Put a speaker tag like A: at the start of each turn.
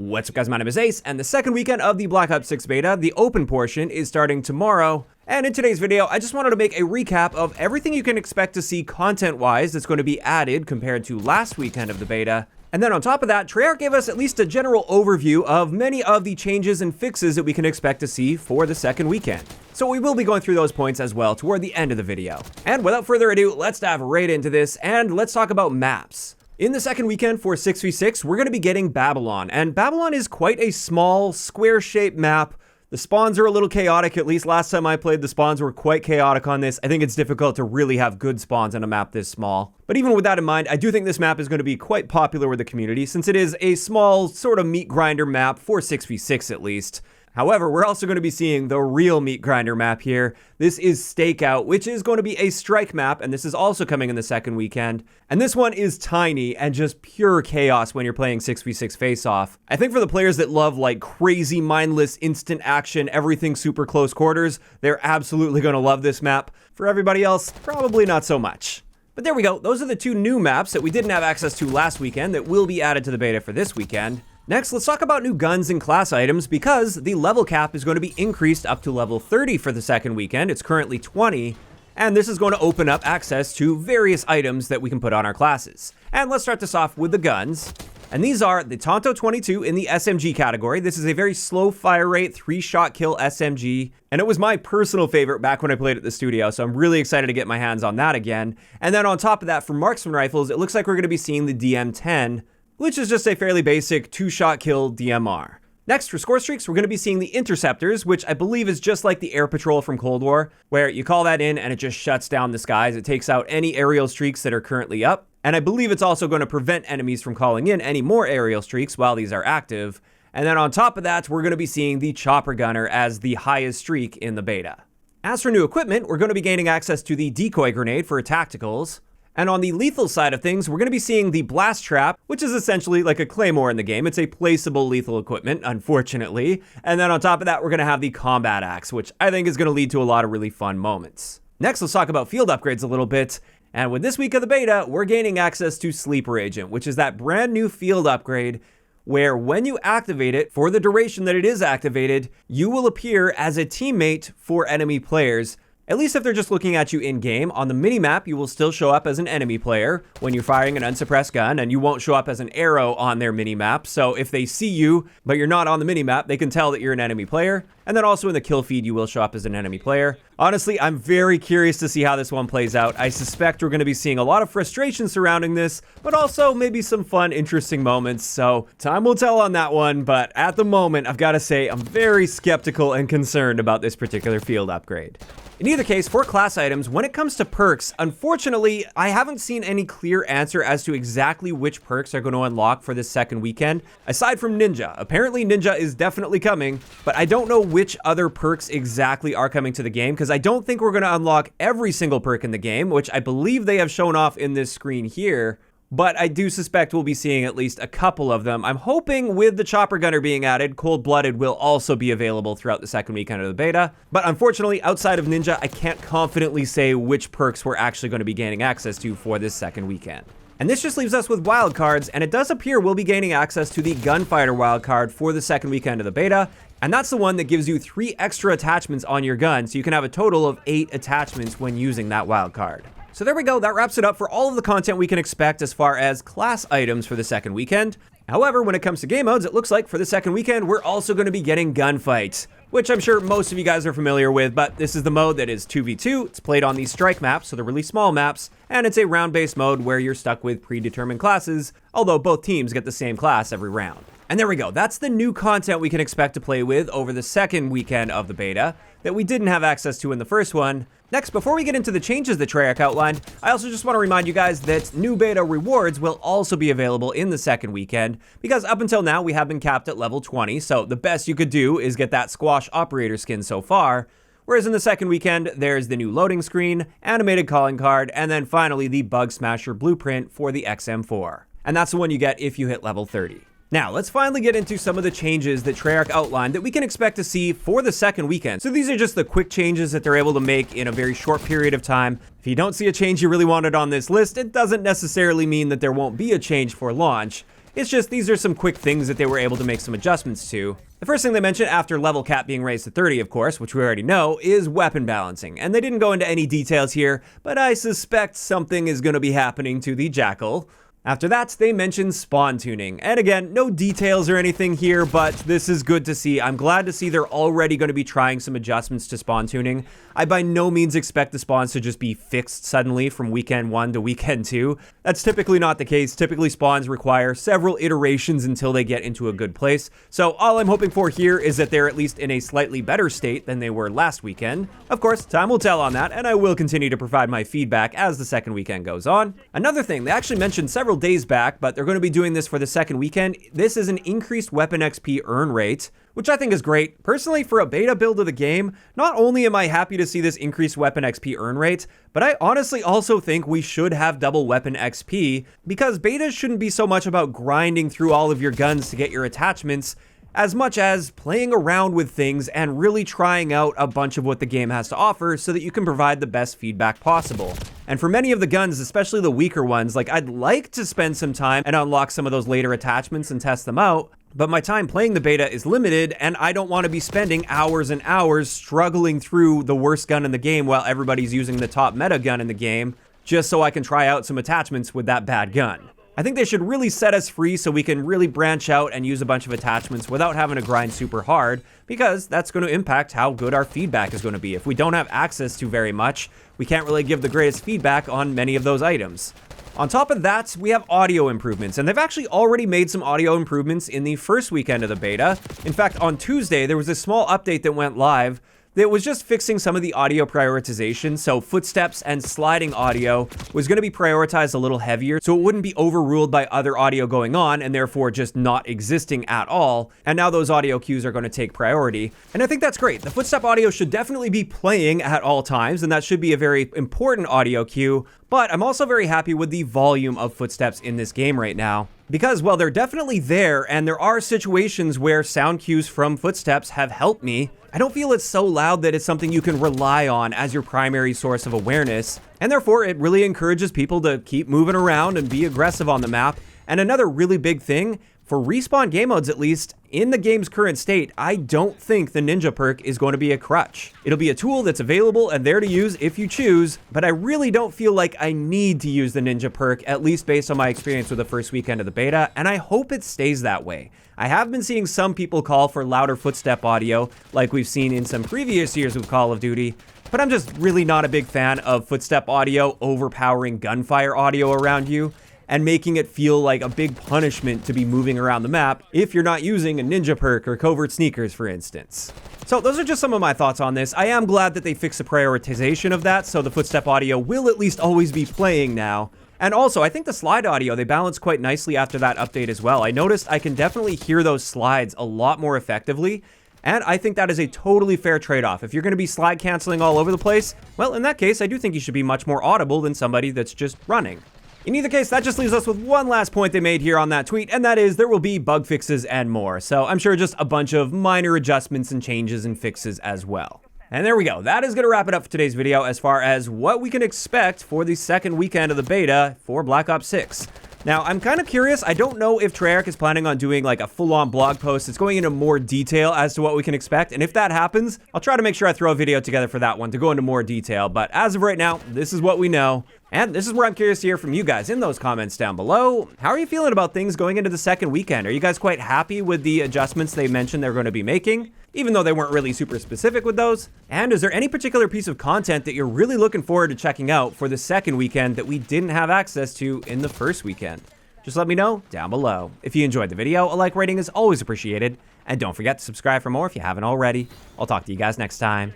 A: What's up guys, my name is Ace, and the second weekend of the Black Ops 6 beta, the open portion, is starting tomorrow. And in today's video, I just wanted to make a recap of everything you can expect to see content-wise that's going to be added compared to last weekend of the beta. And then on top of that, Treyarch gave us at least a general overview of many of the changes and fixes that we can expect to see for the second weekend. So we will be going through those points as well toward the end of the video. And without further ado, let's dive right into this, and let's talk about maps. In the second weekend for 6v6, we're going to be getting Babylon, and Babylon is quite a small, square-shaped map. The spawns are a little chaotic, at least last time I played, the spawns were quite chaotic on this. I think it's difficult to really have good spawns on a map this small. But even with that in mind, I do think this map is going to be quite popular with the community, since it is a small, sort of meat grinder map for 6v6 at least. However, we're also going to be seeing the real meat grinder map here. This is Stakeout, which is going to be a strike map, and this is also coming in the second weekend. And this one is tiny and just pure chaos when you're playing 6v6 face-off. I think for the players that love like crazy, mindless, instant action, everything super close quarters, they're absolutely going to love this map. For everybody else, probably not so much. But there we go. Those are the two new maps that we didn't have access to last weekend that will be added to the beta for this weekend. Next, let's talk about new guns and class items, because the level cap is going to be increased up to level 30 for the second weekend. It's currently 20, and this is going to open up access to various items that we can put on our classes. And let's start this off with the guns. And these are the Tonto 22 in the SMG category. This is a very slow fire rate, 3-shot kill SMG, and it was my personal favorite back when I played at the studio, so I'm really excited to get my hands on that again. And then on top of that, for marksman rifles, it looks like we're going to be seeing the DM10, which is just a fairly basic 2-shot kill DMR. Next, for Scorestreaks, we're going to be seeing the Interceptors, which I believe is just like the Air Patrol from Cold War, where you call that in and it just shuts down the skies. It takes out any aerial streaks that are currently up. And I believe it's also going to prevent enemies from calling in any more aerial streaks while these are active. And then on top of that, we're going to be seeing the Chopper Gunner as the highest streak in the beta. As for new equipment, we're going to be gaining access to the Decoy Grenade for tacticals. And on the lethal side of things, we're going to be seeing the Blast Trap, which is essentially like a claymore in the game. It's a placeable lethal equipment, unfortunately. And then on top of that, we're going to have the Combat Axe, which I think is going to lead to a lot of really fun moments. Next, let's talk about field upgrades a little bit. And with this week of the beta, we're gaining access to Sleeper Agent, which is that brand new field upgrade where when you activate it, for the duration that it is activated, you will appear as a teammate for enemy players. At least if they're just looking at you in-game. On the minimap, you will still show up as an enemy player when you're firing an unsuppressed gun, and you won't show up as an arrow on their minimap. So if they see you, but you're not on the minimap, they can tell that you're an enemy player. And then also in the kill feed, you will show up as an enemy player. Honestly, I'm very curious to see how this one plays out. I suspect we're going to be seeing a lot of frustration surrounding this, but also maybe some fun, interesting moments. So time will tell on that one, but at the moment, I've got to say, I'm very skeptical and concerned about this particular field upgrade. In either case, for class items, when it comes to perks, unfortunately, I haven't seen any clear answer as to exactly which perks are going to unlock for this second weekend, aside from Ninja. Apparently, Ninja is definitely coming, but I don't know which other perks exactly are coming to the game, because I don't think we're going to unlock every single perk in the game, which I believe they have shown off in this screen here. But I do suspect we'll be seeing at least a couple of them. I'm hoping with the Chopper Gunner being added, Cold-Blooded will also be available throughout the second weekend of the beta. But unfortunately, outside of Ninja, I can't confidently say which perks we're actually going to be gaining access to for this second weekend. And this just leaves us with wildcards, and it does appear we'll be gaining access to the Gunfighter wildcard for the second weekend of the beta. And that's the one that gives you 3 extra attachments on your gun, so you can have a total of 8 attachments when using that wildcard. So there we go, that wraps it up for all of the content we can expect as far as class items for the second weekend. However, when it comes to game modes, it looks like for the second weekend, we're also going to be getting Gunfight, which I'm sure most of you guys are familiar with, but this is the mode that is 2v2. It's played on these strike maps, so they're really small maps, and it's a round-based mode where you're stuck with predetermined classes, although both teams get the same class every round. And there we go, that's the new content we can expect to play with over the second weekend of the beta that we didn't have access to in the first one. Next, before we get into the changes that Treyarch outlined, I also just want to remind you guys that new beta rewards will also be available in the second weekend, because up until now we have been capped at level 20, so the best you could do is get that Squash Operator skin so far, whereas in the second weekend, there's the new loading screen, animated calling card, and then finally the Bug Smasher blueprint for the XM4. And that's the one you get if you hit level 30. Now, let's finally get into some of the changes that Treyarch outlined that we can expect to see for the second weekend. So these are just the quick changes that they're able to make in a very short period of time. If you don't see a change you really wanted on this list, it doesn't necessarily mean that there won't be a change for launch. It's just these are some quick things that they were able to make some adjustments to. The first thing they mentioned after level cap being raised to 30, of course, which we already know, is weapon balancing. And they didn't go into any details here, but I suspect something is going to be happening to the Jackal. After that, they mentioned spawn tuning. And again, no details or anything here, but this is good to see. I'm glad to see they're already going to be trying some adjustments to spawn tuning. I by no means expect the spawns to just be fixed suddenly from weekend 1 to weekend 2. That's typically not the case. Typically, spawns require several iterations until they get into a good place. So all I'm hoping for here is that they're at least in a slightly better state than they were last weekend. Of course, time will tell on that, and I will continue to provide my feedback as the second weekend goes on. Another thing, they actually mentioned several days back, but they're going to be doing this for the second weekend. This is an increased weapon XP earn rate, which I think is great. Personally, for a beta build of the game, not only am I happy to see this increased weapon XP earn rate, but I honestly also think we should have double weapon XP, because betas shouldn't be so much about grinding through all of your guns to get your attachments, as much as playing around with things and really trying out a bunch of what the game has to offer so that you can provide the best feedback possible. And for many of the guns, especially the weaker ones, like I'd like to spend some time and unlock some of those later attachments and test them out, but my time playing the beta is limited and I don't want to be spending hours and hours struggling through the worst gun in the game while everybody's using the top meta gun in the game just so I can try out some attachments with that bad gun. I think they should really set us free so we can really branch out and use a bunch of attachments without having to grind super hard, because that's going to impact how good our feedback is going to be. If we don't have access to very much, we can't really give the greatest feedback on many of those items. On top of that, we have audio improvements, and they've actually already made some audio improvements in the first weekend of the beta. In fact, on Tuesday, there was a small update that went live that was just fixing some of the audio prioritization. So footsteps and sliding audio was going to be prioritized a little heavier so it wouldn't be overruled by other audio going on and therefore just not existing at all. And now those audio cues are going to take priority. And I think that's great. The footstep audio should definitely be playing at all times, and that should be a very important audio cue. But I'm also very happy with the volume of footsteps in this game right now, because, well, they're definitely there, and there are situations where sound cues from footsteps have helped me. I don't feel it's so loud that it's something you can rely on as your primary source of awareness, and therefore it really encourages people to keep moving around and be aggressive on the map. And another really big thing, for respawn game modes at least, in the game's current state, I don't think the ninja perk is going to be a crutch. It'll be a tool that's available and there to use if you choose, but I really don't feel like I need to use the ninja perk, at least based on my experience with the first weekend of the beta, and I hope it stays that way. I have been seeing some people call for louder footstep audio, like we've seen in some previous years with Call of Duty, but I'm just really not a big fan of footstep audio overpowering gunfire audio around you and making it feel like a big punishment to be moving around the map if you're not using a ninja perk or covert sneakers, for instance. So those are just some of my thoughts on this. I am glad that they fixed the prioritization of that, so the footstep audio will at least always be playing now. And also, I think the slide audio, they balanced quite nicely after that update as well. I noticed I can definitely hear those slides a lot more effectively, and I think that is a totally fair trade-off. If you're going to be slide canceling all over the place, well, in that case, I do think you should be much more audible than somebody that's just running. In either case, that just leaves us with one last point they made here on that tweet, and that is there will be bug fixes and more. So I'm sure just a bunch of minor adjustments and changes and fixes as well. And there we go. That is going to wrap it up for today's video as far as what we can expect for the second weekend of the beta for Black Ops 6. Now, I'm kind of curious. I don't know if Treyarch is planning on doing like a full-on blog post that's going into more detail as to what we can expect. And if that happens, I'll try to make sure I throw a video together for that one to go into more detail. But as of right now, this is what we know. And this is where I'm curious to hear from you guys in those comments down below. How are you feeling about things going into the second weekend? Are you guys quite happy with the adjustments they mentioned they're going to be making, even though they weren't really super specific with those? And is there any particular piece of content that you're really looking forward to checking out for the second weekend that we didn't have access to in the first weekend? Just let me know down below. If you enjoyed the video, a like rating is always appreciated. And don't forget to subscribe for more if you haven't already. I'll talk to you guys next time.